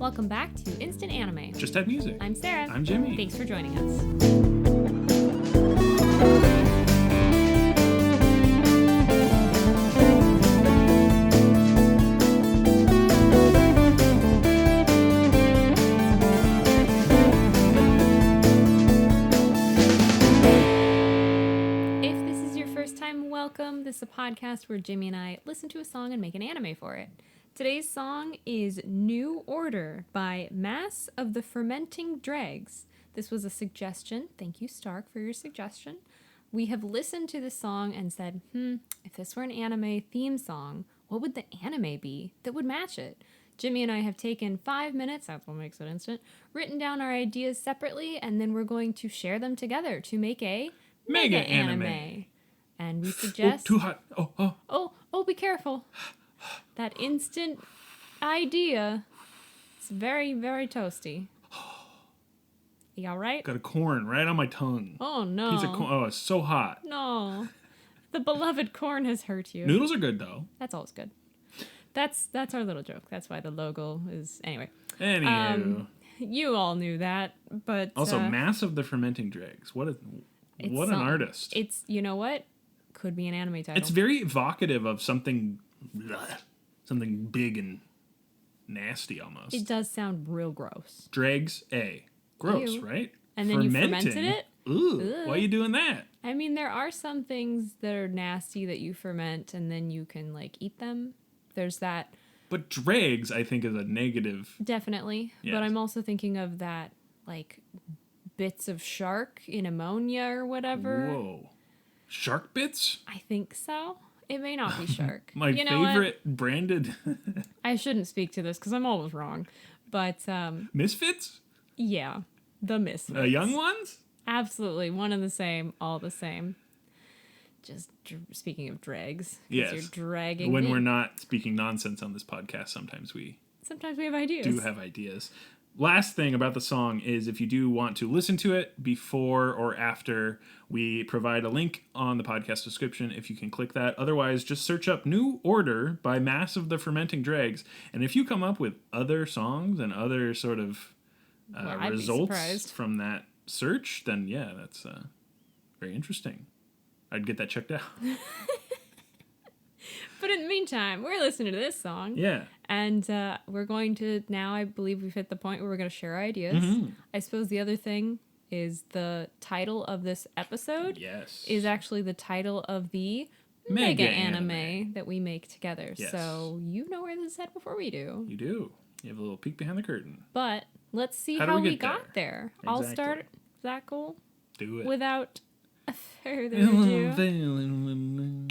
Welcome back to Instant Anime. Just Add Music. I'm Sarah. I'm Jimmy. Thanks for joining us. If this is your first time, welcome. This is a podcast where Jimmy and I listen to a song and make an anime for it. Today's song is New Order by Mass of the Fermenting Dregs. This was a suggestion. Thank you, Stark, for your suggestion. We have listened to this song and said, if this were an anime theme song, what would the anime be that would match it? Jimmy and I have taken 5 minutes, that's what makes it instant, written down our ideas separately, and then we're going to share them together to make a mega anime. And we suggest... Oh, too hot. Oh, be careful. That instant idea, it's very, very toasty. You all right? Got a corn right on my tongue. Oh, no. Piece of corn. Oh, it's so hot. No. The beloved corn has hurt you. Noodles are good, though. That's always good. That's our little joke. That's why the logo is... Anyway. Anywho. You all knew that, but... Also, Mass of the Fermenting Dregs. What an artist. It's, you know what? Could be an anime title. It's very evocative of something big and nasty almost. It does sound real gross. Dregs, gross, Ew. right? And then you fermented it? Ooh, Ugh. why are you doing that? I mean, there are some things that are nasty that you ferment and then you can, eat them. There's that. But dregs, I think, is a negative. Definitely. Yes. But I'm also thinking of that, bits of shark in ammonia or whatever. Whoa. Shark bits? I think so. It may not be shark. My favorite branded... I shouldn't speak to this because I'm always wrong. But, Misfits? yeah. The Misfits. Young ones? Absolutely. One and the same. All the same. Just speaking of dregs. Yes. You're dragging When me. we're not speaking nonsense on this podcast, sometimes we have ideas. do have ideas. Last thing about the song is if you do want to listen to it before or after, we provide a link on the podcast description if you can click that. Otherwise, just search up New Order by Mass of the Fermenting Dregs. And if you come up with other songs and other sort of results from that search, then yeah, that's very interesting. I'd get that checked out. But in the meantime, we're listening to this song. Yeah. And we're going to, now I believe we've hit the point where we're going to share ideas. Mm-hmm. I suppose the other thing is the title of this episode is actually the title of the mega anime that we make together. Yes. So you know where this is at before we do. You do. You have a little peek behind the curtain. But let's see How how do we we get got there. Exactly. I'll start. Is that cool? Do it. Without further ado.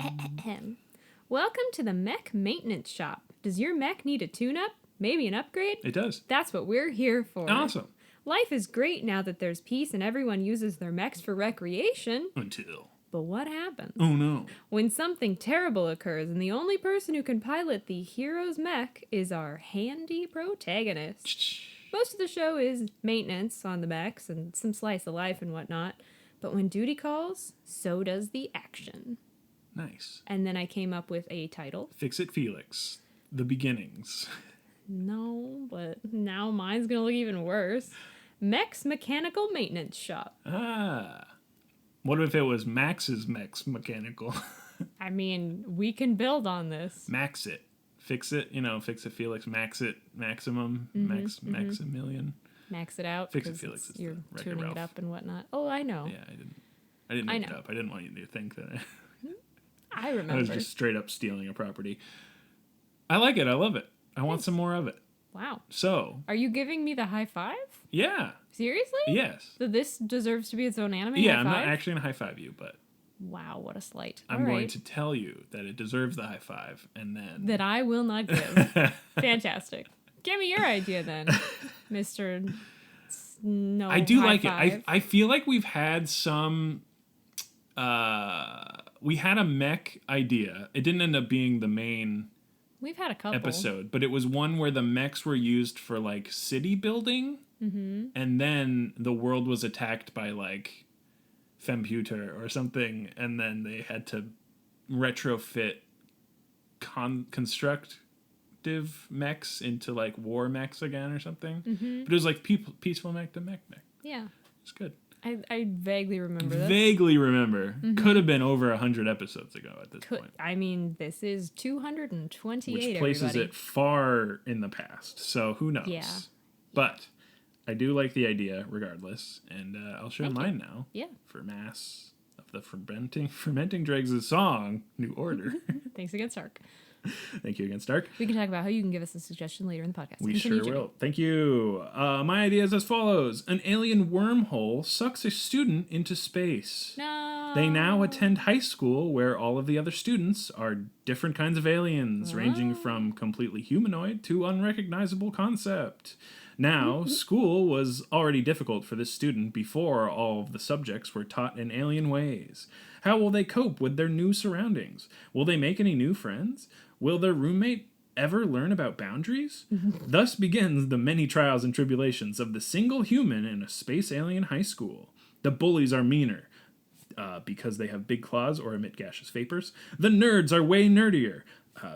Welcome to the mech maintenance shop. Does your mech need a tune-up? Maybe an upgrade? It does. That's what we're here for. Awesome. Life is great now that there's peace and everyone uses their mechs for recreation. Until. But what happens? Oh no. When something terrible occurs and the only person who can pilot the hero's mech is our handy protagonist. Most of the show is maintenance on the mechs and some slice of life and whatnot. But when duty calls, so does the action. Nice. And then I came up with a title. Fix It Felix. The Beginnings. No, but now mine's gonna look even worse. Mech's Mechanical Maintenance Shop. Ah. What if it was Max's Mech's Mechanical? I mean, we can build on this. Max it. Fix it, Fix It Felix. Max it. Maximum. Maximilian. Max it out. Fix It Felix is You're the Wreck-It tuning Ralph. it up and whatnot. Oh, I know. Yeah, I didn't make it up. I didn't want you to think that I remember. I was just straight up stealing a property. I like it. I love it. I want some more of it. Wow. So. Are you giving me the high five? Yeah. Seriously? Yes. So this deserves to be its own anime? Yeah, high I'm not five? actually going to high five you, but. Wow, what a slight. I'm going to tell you that it deserves the high five, and then. That I will not give. Fantastic. Give me your idea then, Mr. No. I do like five. it. I feel like we've had some. We had a mech idea. It didn't end up being the main We've had a couple episode, but it was one where the mechs were used for city building, and then the world was attacked by Femputer or something, and then they had to retrofit construct destructive mechs into like war mechs again or something. Mm-hmm. But it was like peaceful mech to mech. Yeah. It's good. I vaguely remember this. Vaguely remember. Mm-hmm. Could have been over 100 episodes ago at this point. I mean, this is 228, Which places everybody. it far in the past. So who knows? Yeah. But I do like the idea regardless. And I'll share Thank you. mine now. Yeah. For Mass of the Fermenting Dregs' song, New Order. Thanks again, Stark. Thank you again, Stark. We can talk about how you can give us a suggestion later in the podcast. We Continue, sure Jimmy. will. Thank you. My idea is as follows. An alien wormhole sucks a student into space. No. They now attend high school where all of the other students are different kinds of aliens, ranging from completely humanoid to unrecognizable concept. Now, school was already difficult for this student before all of the subjects were taught in alien ways. How will they cope with their new surroundings? Will they make any new friends? Will their roommate ever learn about boundaries? Thus begins the many trials and tribulations of the single human in a space alien high school. The bullies are meaner because they have big claws or emit gaseous vapors. The nerds are way nerdier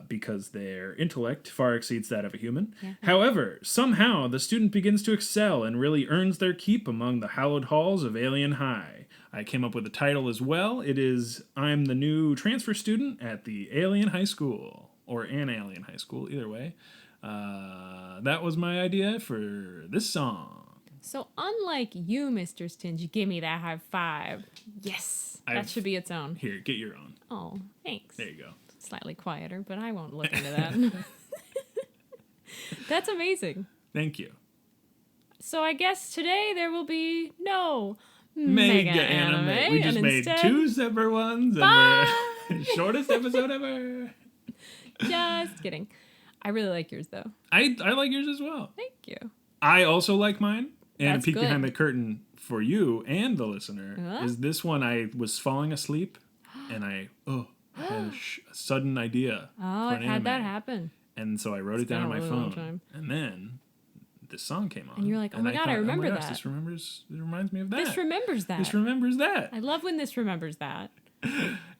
because their intellect far exceeds that of a human. Yeah. However, somehow the student begins to excel and really earns their keep among the hallowed halls of Alien High. I came up with the title as well. It is I'm the new transfer student at the Alien High School. Or an alien high school, either way. That was my idea for this song. So unlike you, Mr. Stingy, give me that high five. Yes, that should be its own. Here, get your own. Oh, thanks. There you go. Slightly quieter, but I won't look into that. That's amazing. Thank you. So I guess today there will be no Mega anime. We just made instead, 2 separate ones, and we're shortest episode ever. Just kidding. I really like yours, though. I like yours as well. Thank you. I also like mine. And That's a peek good. behind the curtain for you and the listener is this one. I was falling asleep, and I had a sudden idea. Oh, for I've an had anime. that happen. And so I wrote it down on been a my really long phone. time. And then this song came on. And you're like, oh my God, I remember that. This reminds me of that. This remembers that. This remembers that. I love when this remembers that.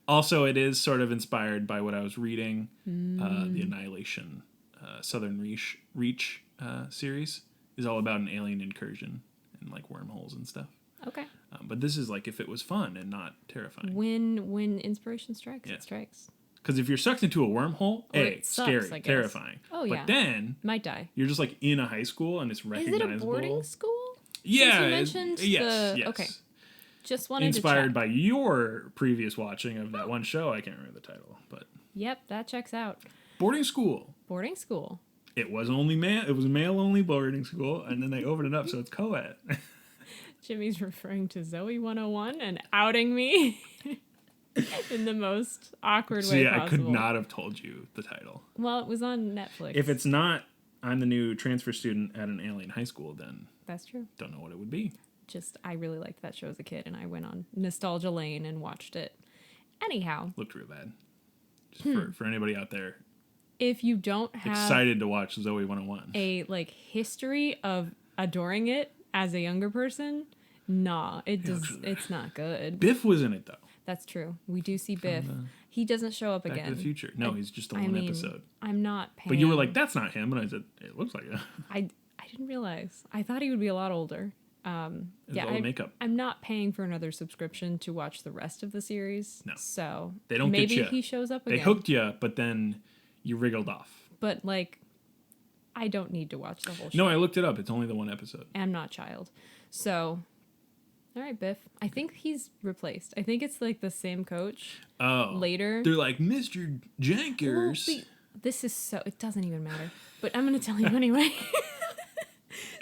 Also, it is sort of inspired by what I was reading, the Annihilation Southern Reach series is all about an alien incursion and like wormholes and stuff. Okay. But this is like if it was fun and not terrifying. When inspiration strikes, Yeah. it strikes. Because if you're sucked into a wormhole, it sucks, scary, I guess. terrifying. Oh, yeah. But then Might die. you're just like in a high school and it's Is recognizable. it a boarding school? Yeah. You mentioned yes. Okay. Just wanted Inspired to check. by your previous watching of that one show. I can't remember the title, but Yep, that checks out. boarding school. Boarding school. It was only male. It was a male-only boarding school, and then they opened it up so it's co-ed. Jimmy's referring to Zoe 101 and outing me in the most awkward way See, possible. I could not have told you the title. Well, it was on Netflix. If it's not, I'm the new transfer student at an alien high school, then That's true. don't know what it would be. I really liked that show as a kid, and I went on Nostalgia Lane and watched it. Anyhow. Looked real bad. Just for anybody out there If you don't have excited to watch Zoe 101. a history of adoring it as a younger person, nah, it's not good. Biff was in it, though. That's true. We do see Biff. He doesn't show up Back again. to the Future. No, he's just the one episode. I'm not paying. But you were like, that's not him. And I said, it looks like it. I didn't realize. I thought he would be a lot older. All the makeup. I'm not paying for another subscription to watch the rest of the series. No. So They don't maybe get you. he shows up again. They hooked you, but then you wriggled off. But I don't need to watch the whole show. No, I looked it up. It's only the one episode. I'm not child. So, all right, Biff. I think he's replaced. I think it's the same coach. Oh. Later. They're like, Mr. Jankers. Well, this is so... It doesn't even matter. But I'm going to tell you anyway.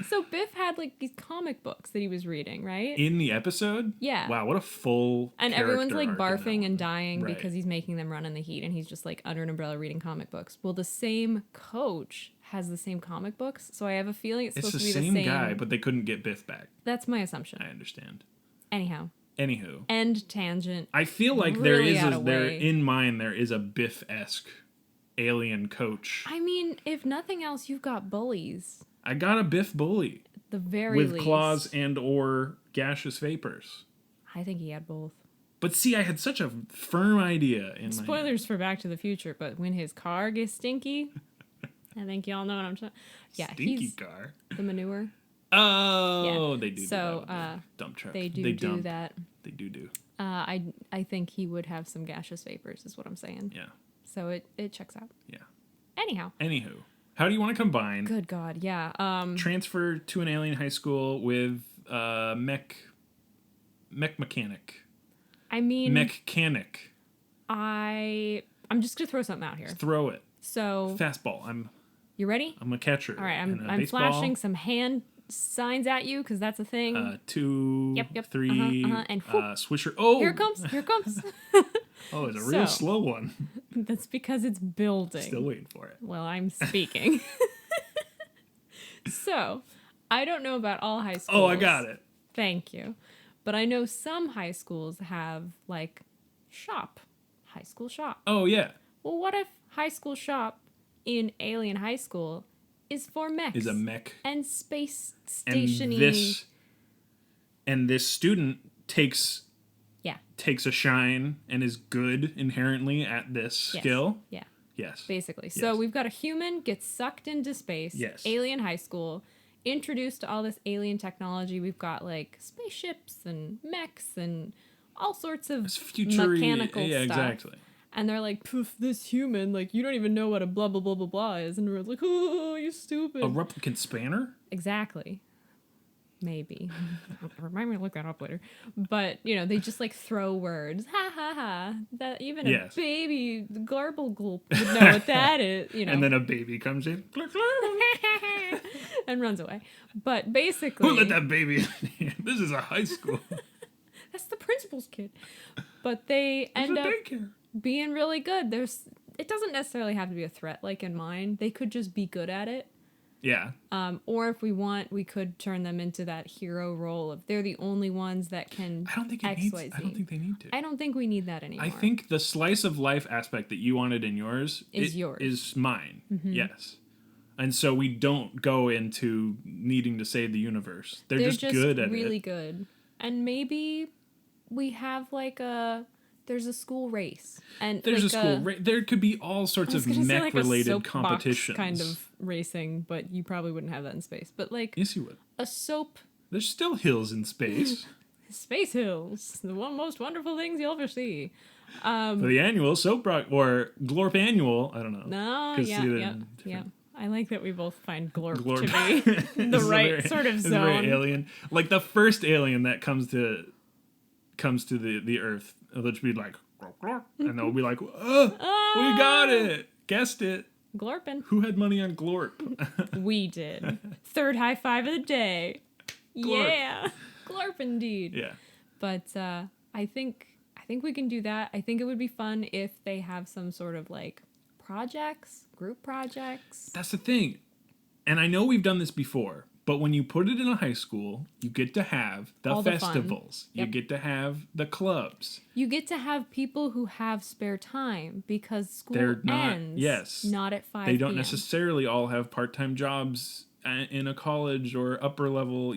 So Biff had these comic books that he was reading, right? In the episode? Yeah. Wow, what a full And everyone's barfing and dying Right. because he's making them run in the heat, and he's just under an umbrella reading comic books. Well, the same coach has the same comic books, so I have a feeling it's It's supposed the to be same the same guy, but they couldn't get Biff back. That's my assumption. I understand. Anyhow. Anywho. End tangent. I feel like Really out of there way. in mine there is a Biff-esque alien coach. I mean, if nothing else, you've got bullies. I got a Biff bully. The very with least. claws and or gaseous vapors. I think he had both. But see, I had such a firm idea in my head. Spoilers for Back to the Future, but when his car gets stinky, I think y'all know what I'm talking. Yeah, Stinky he's car. the manure. Oh, they do. So, do that. Dump truck. They they do dump. that. They do. I think he would have some gaseous vapors, is what I'm saying. Yeah. So it checks out. Yeah. Anyhow. Anywho, how do you want to combine? Good God, yeah. Transfer to an alien high school with mech mechanic. I mean, Mechanic. I'm just gonna throw something out here. Throw it. So Fastball. You ready? I'm a catcher. All right, I'm baseball, flashing some hand signs at you because that's a thing. 2, Yep. 3, And whoop, swisher. Oh, here it comes. Oh, it's a real slow one. That's because it's building. Still waiting for it. Well, I'm speaking. So, I don't know about all high schools. Oh, I got it. Thank you. But I know some high schools have, like, high school shop. Oh, yeah. Well, what if high school shop in Alien High School is for mechs? Is a mech. And space And station-y. and this student takes Yeah. a shine and is good inherently at this Yes. skill. Yeah. Yes. Basically. Yes. So we've got a human gets sucked into space. Yes. Alien High School. Introduced to all this alien technology. We've got like spaceships and mechs and all sorts of It's future-y. mechanical Yeah, stuff. exactly. And they're like, poof, this human, like, you don't even know what a blah, blah, blah, blah, blah is. And we're like, oh, you stupid. A replicant spanner? Exactly. Maybe. Remind me to look that up later. But, they just like throw words. Ha ha ha. That even a baby garble gulp would know what that is. And then a baby comes in. And runs away. But basically. Who let that baby in here? This is a high school. That's the principal's kid. But they end up being really good. It doesn't necessarily have to be a threat like in mine. They could just be good at it. Yeah. Or if we want, we could turn them into that hero role of they're the only ones that can I don't think X, Y, Z. I don't think they need to. I don't think we need that anymore. I think the slice of life aspect that you wanted in yours is mine. Mm-hmm. Yes. And so we don't go into needing to save the universe. They're just good at it. Really good. And maybe we have there's a school race. And there's a school race. There could be all sorts of mech-related competitions. Kind of racing, but you probably wouldn't have that in space. But yes, you would. A soap. There's still hills in space. Space hills. The most wonderful things you'll ever see. For the annual soap or Glorp annual, I don't know. No, yeah. I like that we both find Glorp. To be the right sort of zone. Very alien. Like the first alien that comes to the Earth, they'll just be like, glorp, glorp, and they'll be like, oh, we got it, guessed it. Glorpin'. Who had money on Glorp? We did. Third high five of the day. Glorp. Yeah, Glorp indeed. Yeah. But I think we can do that. I think it would be fun if they have some sort of like group projects. That's the thing. And I know we've done this before, but when you put it in a high school, you get to have the festivals. You get to have the clubs. You get to have people who have spare time because school ends not at 5 They don't p.m. necessarily all have part-time jobs in a college or upper level,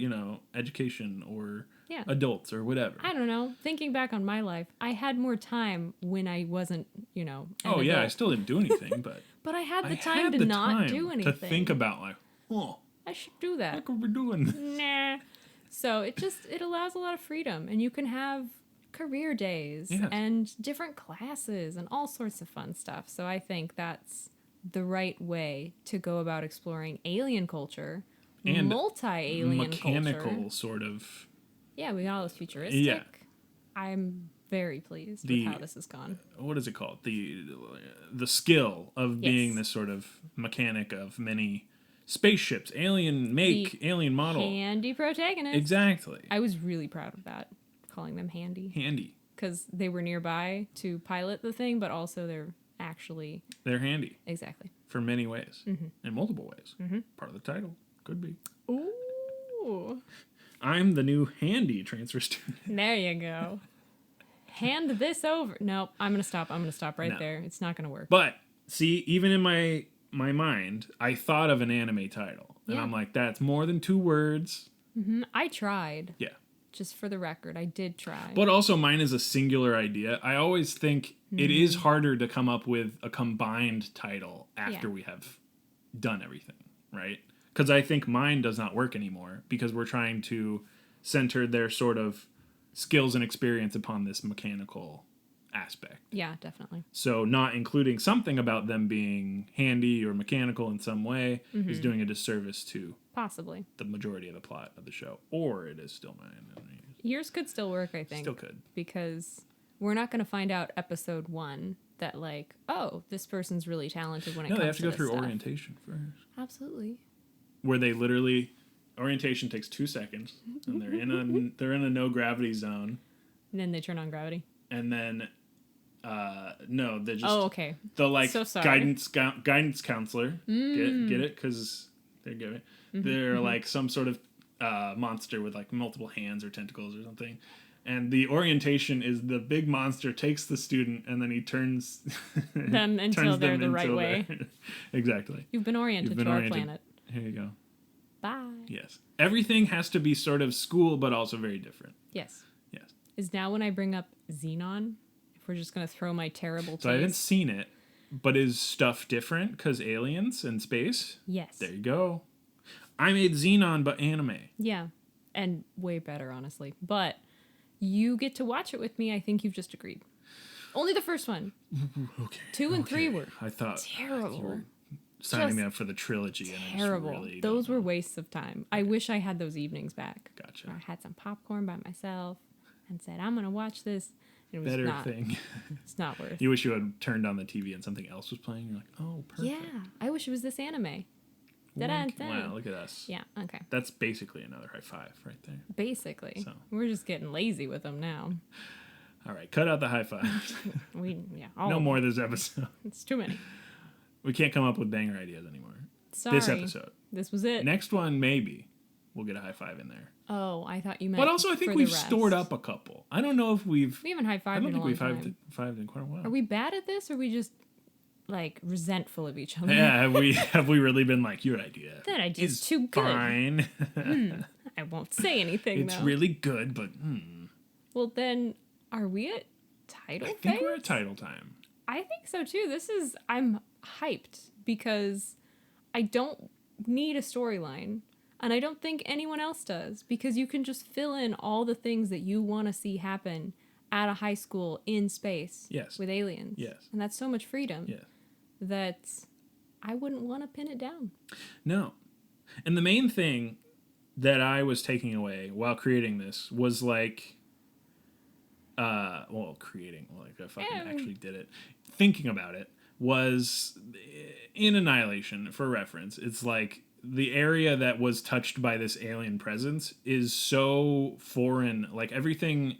education or adults or whatever. I don't know. Thinking back on my life, I had more time when I wasn't, an Oh, yeah, adult. I still didn't do anything, but... But I had the time to not do anything. To think about, I should do that. What could we be doing? Nah. So it allows a lot of freedom, and you can have career days and different classes and all sorts of fun stuff. So I think that's the right way to go about exploring alien culture and multi-alien mechanical culture. Sort of. Yeah, we got all this futuristic. Yeah. I'm very pleased with how this has gone. What is it called? The skill of being this sort of mechanic of many spaceships, alien make, alien model. Handy protagonist. Exactly. I was really proud of that, calling them handy. Handy. Because they were nearby to pilot the thing, but also they're handy. Exactly. For many ways. In multiple ways. Part of the title. Could be. Ooh. I'm the new handy transfer student. There you go. Hand this over. Nope, I'm going to stop. I'm going to stop right there. It's not going to work. But, see, even in my mind, I thought of an anime title. And I'm like, that's more than 2 words. I tried. Yeah. Just for the record, I did try. But also mine is a singular idea. I always think it is harder to come up with a combined title after we have done everything, right? Because I think mine does not work anymore because we're trying to center their sort of skills and experience upon this mechanical aspect. Yeah, definitely. So not including something about them being handy or mechanical in some way is doing a disservice to Possibly. the majority of the plot of the show. Or it is still mine. Yours could still work, I think. Still could. Because we're not going to find out episode 1 that, like, oh, this person's really talented when it comes to No, they have to go this through stuff. orientation first. Absolutely. Where they literally orientation takes 2 seconds and they're in a no gravity zone. And then they turn on gravity. And then no, they just okay. The like So sorry. guidance counselor. Get it? Because they're like some sort of monster with like multiple hands or tentacles or something. And the orientation is the big monster takes the student and then he turns them until they're the right way. Exactly. You've been oriented to our planet. Here you go. Bye. Yes. Everything has to be sort of school, but also very different. Yes. Yes. Is now when I bring up Xenon? If we're just going to throw my terrible taste. So I haven't seen it, but is stuff different because aliens and space? Yes. There you go. I made Xenon, but anime. Yeah. And way better, honestly. But you get to watch it with me. I think you've just agreed. Only the first one. Okay. 2 and 3 were I thought terrible. you were signing me up for the trilogy. Terrible. And I just really those were wastes of time. I wish I had those evenings back. Gotcha. I had some popcorn by myself and said, I'm going to watch this. It was Better not, thing. It's not worth. You wish you had turned on the TV and something else was playing. You're like, oh, perfect. Yeah. I wish it was this anime. Wow, look at us. Yeah, okay. That's basically another high five right there. Basically. So. We're just getting lazy with them now. All right, cut out the high fives. No more this episode. It's too many. We can't come up with banger ideas anymore. Sorry. This episode. This was it. Next one, maybe. We'll get a high five in there. Oh, I thought you meant. But also, I think we've stored up a couple. I don't know if we've. We haven't high fived in a long time. I don't think we've high-fived in quite a while. Are we bad at this, or are we just like resentful of each other? Yeah, have we really been like, your idea? That idea's too good. Fine. I won't say anything. It's really good, but. Well, then, are we at title? I think we're at title time. I think so too. I'm hyped because I don't need a storyline. And I don't think anyone else does, because you can just fill in all the things that you want to see happen at a high school in space. Yes. With aliens. Yes. And that's so much freedom. Yes. That I wouldn't want to pin it down. No. And the main thing that I was taking away while creating this was like, if I actually did it, thinking about it was in Annihilation, for reference. It's like, the area that was touched by this alien presence is so foreign. Like everything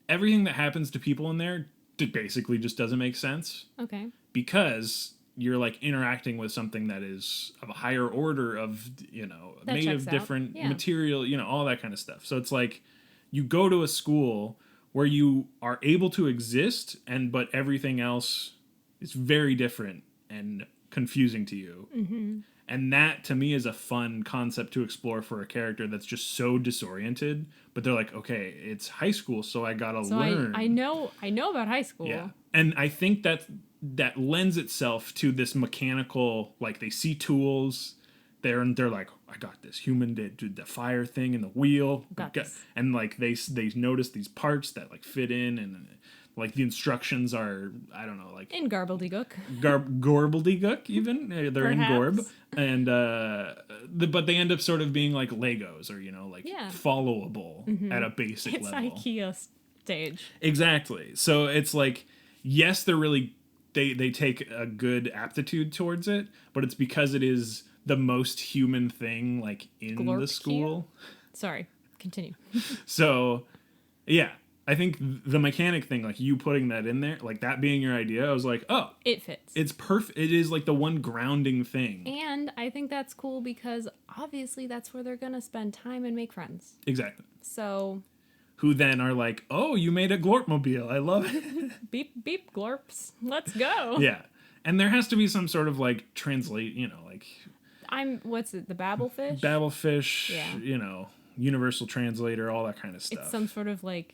that happens to people in there basically just doesn't make sense. Okay. Because you're like interacting with something that is of a higher order of, That made of different material, all that kind of stuff. So it's like you go to a school where you are able to exist but everything else is very different and confusing to you. Mm-hmm. And that, to me, is a fun concept to explore for a character that's just so disoriented. But they're like, okay, it's high school, so I gotta learn. I know about high school. Yeah. And I think that lends itself to this mechanical, like, they see tools, they're like, I got this. Human did the fire thing and the wheel. Got this. And, like, they notice these parts that, like, fit in and... Like, the instructions are, I don't know, like... In Garbledygook. Gorbledygook, even. They're Perhaps. in Gorb. And, but they end up sort of being like Legos or, followable at a basic level. It's IKEA stage. Exactly. So it's like, yes, they're really... They take a good aptitude towards it, but it's because it is the most human thing, like, in the school. Sorry. Continue. So, yeah. I think the mechanic thing, like you putting that in there, like that being your idea, I was like, oh. It fits. It's perfect. It is like the one grounding thing. And I think that's cool because obviously that's where they're going to spend time and make friends. Exactly. So. Who then are like, oh, you made a Glorpmobile. I love it. Beep, beep, glorps. Let's go. Yeah. And there has to be some sort of like translate, like. What's it, the Babelfish? Babelfish, yeah. Universal Translator, all that kind of stuff. It's some sort of like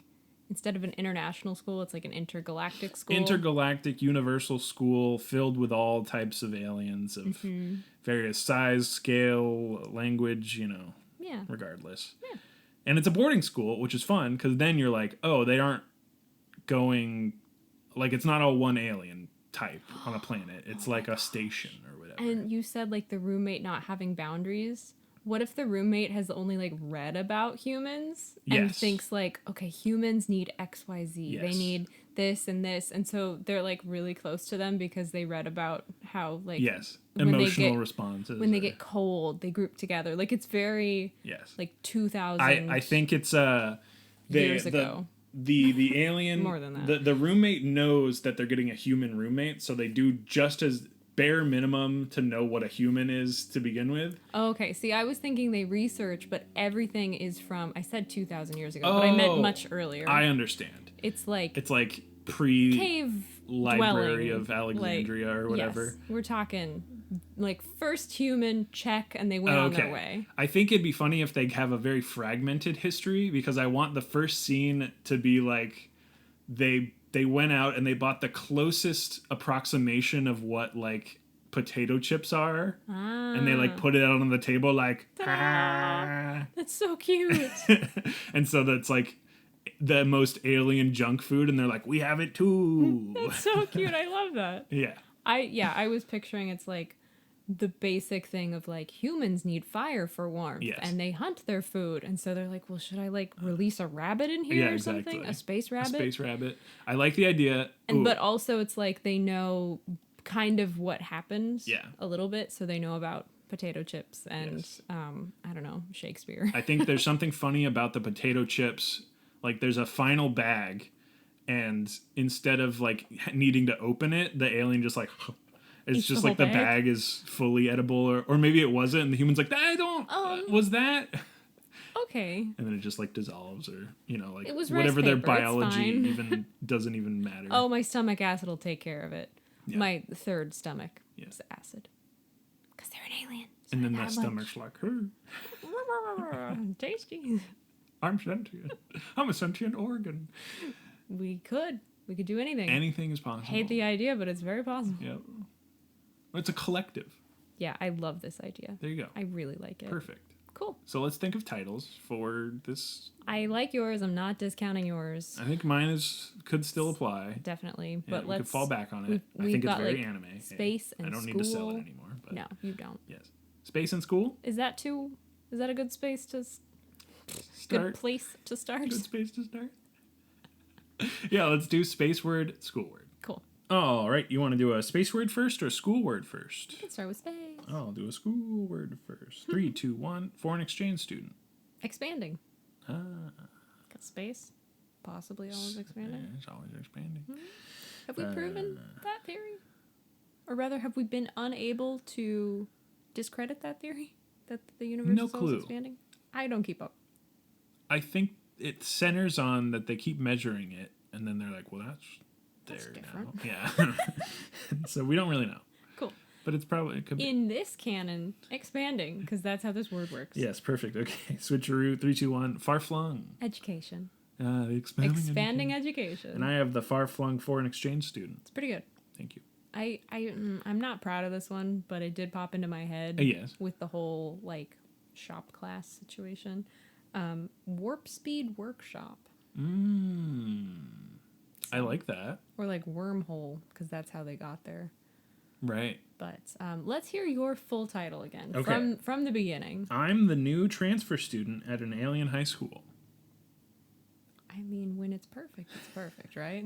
instead of an international school, it's like an intergalactic school. Intergalactic universal school filled with all types of aliens of various size, scale, language, Yeah. regardless. Yeah. And it's a boarding school, which is fun because then you're like, oh, they aren't going, like, it's not all one alien type on a planet. It's like a station or whatever. And you said like the roommate not having boundaries. What if the roommate has only like read about humans and Yes. thinks like, okay, humans need XYZ. They Yes. need this and this. And so they're like really close to them because they read about how like Yes. when they Emotional get- responses. when they get cold, they group together. Like it's very Yes. like 2000 I think it's years ago. The alien More than that. The roommate knows that they're getting a human roommate, so they do just as bare minimum to know what a human is to begin with. Oh, okay. See, I was thinking they research, but everything is from, I said 2,000 years ago, but I meant much earlier. I understand. It's like It's like pre cave Library dwelling, of Alexandria or whatever. Yes, we're talking like first human check, and they went on their way. I think it'd be funny if they have a very fragmented history because I want the first scene to be like they went out and they bought the closest approximation of what like potato chips are, and they like put it out on the table like, ah. That's so cute. And so that's like the most alien junk food, and they're like, we have it too. That's so cute. I love that. Yeah. I was picturing it's like the basic thing of like humans need fire for warmth, Yes. and they hunt their food, and so they're like, well, should I like release a rabbit in here Yeah, or exactly. something? A space A rabbit? space rabbit. I like the idea. And Ooh. but also it's like they know kind of what happens Yeah. a little bit, so they know about potato chips and Yes. I don't know, Shakespeare. I think there's something funny about the potato chips. Like there's a final bag, and instead of like needing to open it, the alien just like it's Eats just the like whole the bag? bag is fully edible, or maybe it wasn't, and the human's like, I don't. Was that? Okay. And then it just like dissolves, or like It was rice whatever their paper, it's biology fine. even doesn't even matter. Oh, my stomach acid will take care of it. Yeah. My third stomach Yeah. is acid. Because they're an alien. and then I that had stomach's like, hey, lunch. Tasty. I'm sentient. I'm a sentient organ. We could do anything. Anything is possible. Hate the idea, but it's very possible. Yep. It's a collective. Yeah, I love this idea. There you go. I really like it. Perfect. Cool. So let's think of titles for this. I like yours. I'm not discounting yours. I think mine could still apply. Definitely. Yeah, But we let's could fall back on it. we've- I we've think it's got, very like, anime. space I and don't need to sell it school. anymore. But No, you don't. yes, space and school. Is that a good space to Start. good place to start? Good space to start. Yeah, let's do space word, school word. Cool. All right, you want to do a space word first or a school word first? Let's start with space. I'll do a school word first. 3, 2, 1. Foreign exchange student. Expanding. Ah, 'Cause space possibly always yeah, expanding. it's always expanding. Have we proven that theory? Or rather, have we been unable to discredit that theory? That the universe No is always clue. expanding? I don't keep up. I think it centers on that they keep measuring it, and then they're like, well, that's That's there different. now. Yeah. So we don't really know. Cool. But it could be. In this canon, expanding, because that's how this word works. Yes, perfect. Okay. Switcheroo. 3, 2, 1. Far flung. Education. The expanding. Education. And I have the far flung foreign exchange student. It's pretty good. Thank you. I'm not proud of this one, but it did pop into my head Yes. with the whole like shop class situation. Warp speed workshop, I like that. or like wormhole, because that's how they got there. Right. But let's hear your full title again Okay. from the beginning. I'm the new transfer student at an alien high school. I mean, when it's perfect, right?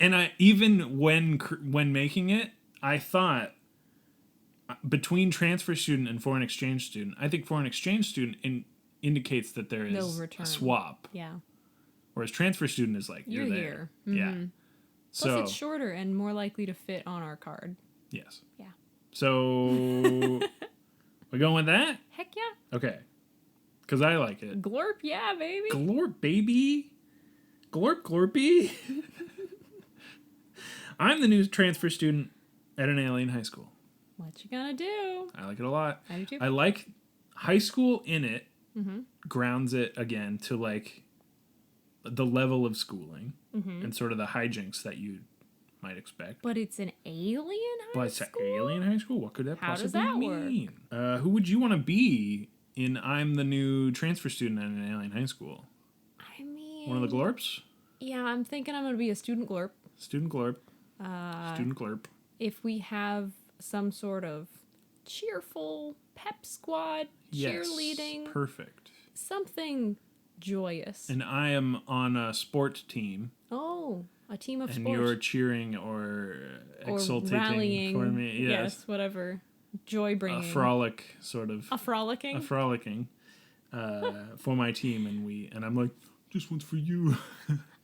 And I even when making it, I thought between transfer student and foreign exchange student, I think foreign exchange student indicates that there They'll is return. a swap, Yeah. whereas transfer student is like You're there. here. Yeah. Plus, So it's shorter and more likely to fit on our card. yes. Yeah. So we going with that? Heck yeah. Okay. Because I like it. Glorp, yeah, baby. Glorp, baby. Glorp, glorpy. I'm the new transfer student at an alien high school. What you gonna do? I like it a lot. I do too. I like high school in it, grounds it again to like the level of schooling and sort of the hijinks that you might expect. But it's an alien But high it's school? alien high school. What could that How does possibly that mean? Who would you want to be in I'm the new transfer student at an alien high school? I mean... One of the glorps? Yeah, I'm thinking I'm going to be a student glorp. Student glorp. Student glorp. If we have some sort of cheerful pep squad, cheerleading, Yes, perfect. something joyous. And I am on a sport team. Oh, a team of And sport. you're cheering or exulting rallying, for me. Yes. Whatever. Joy bringing. A frolic, sort of. A frolicking? A frolicking for my team. And I'm like, this one's for you.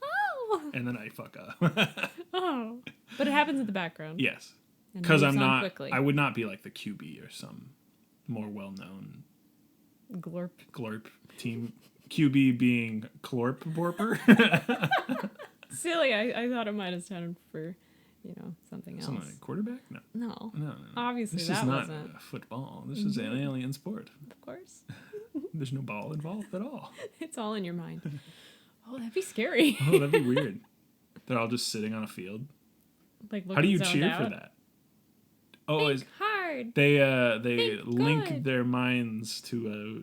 Oh! And then I fuck up. Oh. But it happens in the background. Yes. And Because moves I'm on not, quickly. I would not be like the QB or some more well-known Glorp. glorp team. QB being Clorp Borper. Silly. I thought it might have sounded for, something else. Something like quarterback? No. No. No. Obviously, This that is not wasn't. football. This is an alien sport. Of course. There's no ball involved at all. It's all in your mind. Oh, that'd be scary. Oh, that'd be weird. They're all just sitting on a field. Like How do you looking zoned cheer out. for that? Oh, Think hard. they Think link good. their minds to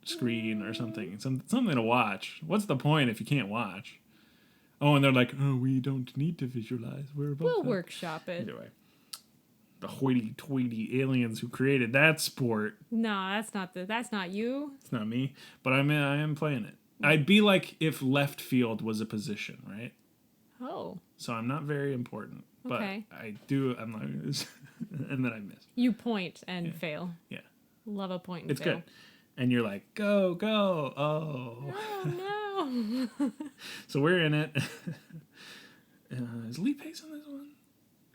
a screen or something. Something to watch. What's the point if you can't watch? Oh, and they're like, oh, we don't need to visualize. We're above We'll that. workshop it. Either way, the hoity-toity aliens who created that sport. No, that's not you. It's not me, but I am playing it. I'd be like if left field was a position, right? Oh. So I'm not very important, but Okay. I do. I'm like, and then I miss. You point and fail. Yeah, Love a point and it's fail. good. And you're like, go, go, oh. Oh no. So we're in it. Is Lee Pace on this one?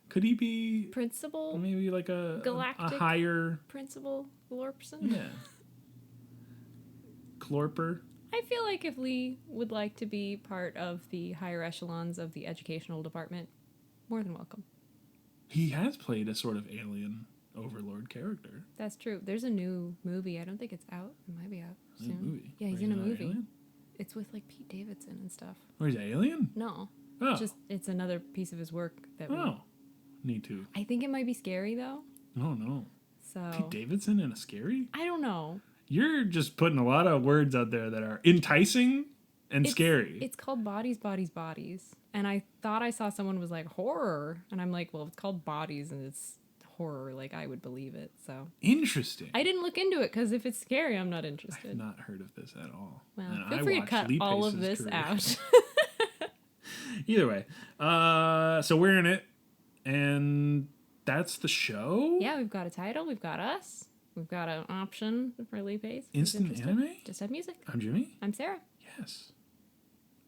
Could he be Principal maybe like a Galactic? higher? Principal Glorpson? Yeah. Clorper. I feel like if Lee would like to be part of the higher echelons of the educational department, more than welcome. He has played a sort of alien overlord character. That's true. There's a new movie. I don't think it's out. It might be out New soon. movie. Yeah, he's Where in a an movie. Alien? It's with like Pete Davidson and stuff. Oh, he's an alien? No. Oh. It's another piece of his work that we... Oh. Need to. I think it might be scary though. Oh no. So Pete Davidson in a scary? I don't know. You're just putting a lot of words out there that are enticing and scary. It's called Bodies, Bodies, Bodies. And I thought I saw someone was like horror. And I'm like, well, it's called Bodies and it's horror. Like, I would believe it. So Interesting. I didn't look into it because if it's scary, I'm not interested. I've not heard of this at all. Well, And feel I free to watched cut Lee all of Pace's this career. out. Either way. So we're in it. And that's the show? Yeah, we've got a title. We've got us. We've got an option for Lee Pace. Who's Instant interested. anime? Just have music. I'm Jimmy? I'm Sarah. Yes.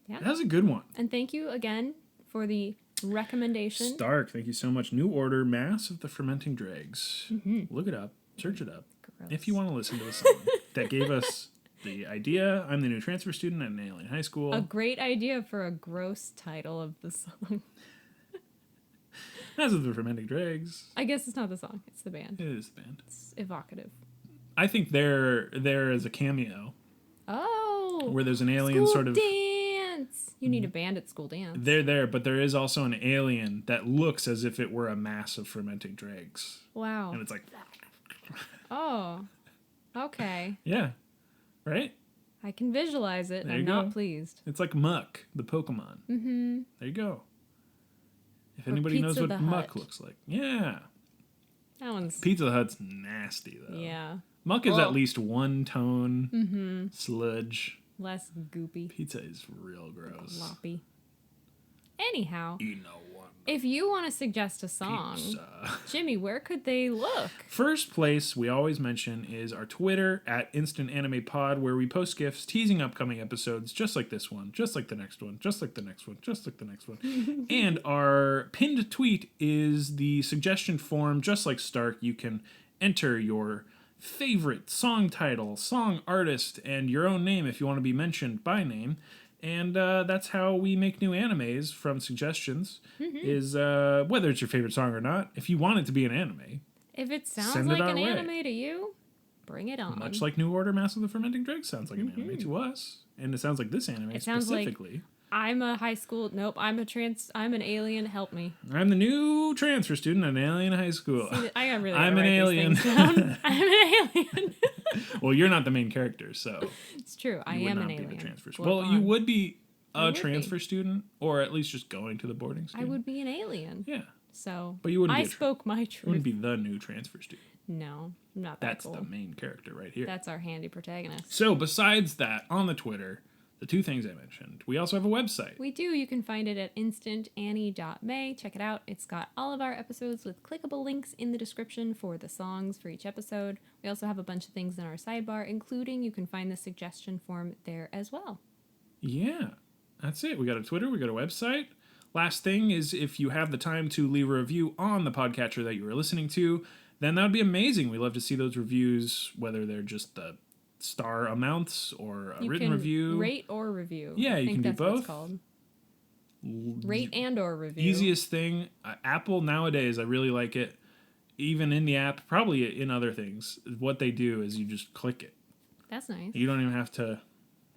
Yeah. That was a good one. And thank you again for the recommendation. Stark, thank you so much. New Order, Mass of the Fermenting Dregs. Look it up. Search it up. Gross. If you want to listen to a song that gave us the idea. I'm the new transfer student at an alien high school. A great idea for a gross title of the song. Mass of the Fermenting Dregs. I guess it's not the song. It's the band. It is the band. It's evocative. I think there is a cameo Oh. where there's an alien school sort of... dance. You need a band at school dance. They're there, but there is also an alien that looks as if it were a mass of fermenting dregs. Wow. And it's like... Oh. Okay. Yeah. Right? I can visualize it. There I'm you not go. pleased. It's like Muck, the Pokemon. Mm-hmm. There you go. If Or anybody knows Pizza what the Muck Hut. looks like. Yeah. That one's... Pizza Hut's nasty, though. Yeah. Muck is Well- at least one tone Mm-hmm. sludge. Less goopy. Pizza is real gross. Gloppy. Anyhow, You know what? if you want to suggest a song, Pizza. Jimmy, where could they look? First place we always mention is our Twitter at Instant Anime Pod, where we post gifs teasing upcoming episodes, just like this one, just like the next one, just like the next one, just like the next one. And our pinned tweet is the suggestion form, just like Stark. You can enter your favorite song title, song artist, and your own name if you want to be mentioned by name. And that's how we make new animes from suggestions, is whether it's your favorite song or not. If you want it to be an anime, If it sounds Send it like our an way. anime to you, bring it on. much like New Order, Mass of the Fermenting Dregs sounds like an anime to us. And it sounds like this anime It sounds like specifically. I'm a high school. Nope. I'm an alien. Help me. I'm the new transfer student at an alien high school. See, I got really. I'm gotta an write alien. These things down. I'm an alien. Well, you're not the main character, so It's true. I you would am not an be alien. the transfer Glorp student. Well, you on. would be a would be. transfer student, or at least just going to the boarding I student. would be an alien. Yeah, So. but you wouldn't. I be spoke my You truth. wouldn't be the new transfer student. No, I'm not that That's cool. the main character right here. That's our handy protagonist. So, besides that, on the Twitter, the two things I mentioned, we also have a website. We do. You can find it at instantannie.may. Check it out. It's got all of our episodes with clickable links in the description for the songs for each episode. We also have a bunch of things in our sidebar, including you can find the suggestion form there as well. Yeah, that's it. We got a Twitter, we got a website. Last thing is if you have the time to leave a review on the podcatcher that you are listening to, then that would be amazing. We love to see those reviews, whether they're just the star amounts or a You written can review. rate or review. Yeah, I you think can do that's what both. it's called. Rate and or review. Easiest thing, Apple nowadays, I really like it. Even in the app, probably in other things, what they do is you just click it. That's nice. You don't even have to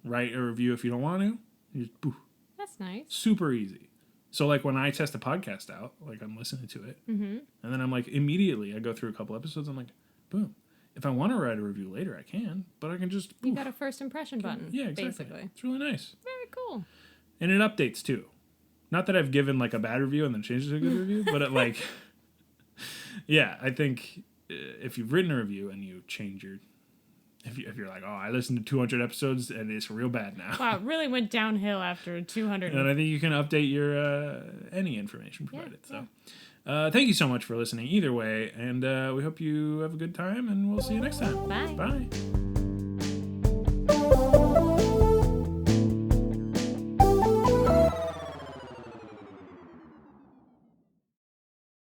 write a review if you don't want to. You just, poof, That's nice. super easy. So like when I test a podcast out, like I'm listening to it, and then I'm like immediately I go through a couple episodes. I'm like, boom. If I want to write a review later, I can, but I can just. You Poof. got a first impression button. Yeah, exactly. Basically. It's really nice, Very cool. and it updates too. Not that I've given like a bad review and then changed it to a good review, but it like, yeah, I think if you've written a review and you change your. If you're like, oh, I listened to 200 episodes and it's real bad now. Wow, it really went downhill after 200. And I think you can update your any information provided. So thank you so much for listening either way. And we hope you have a good time and we'll see you next time. Bye. Bye.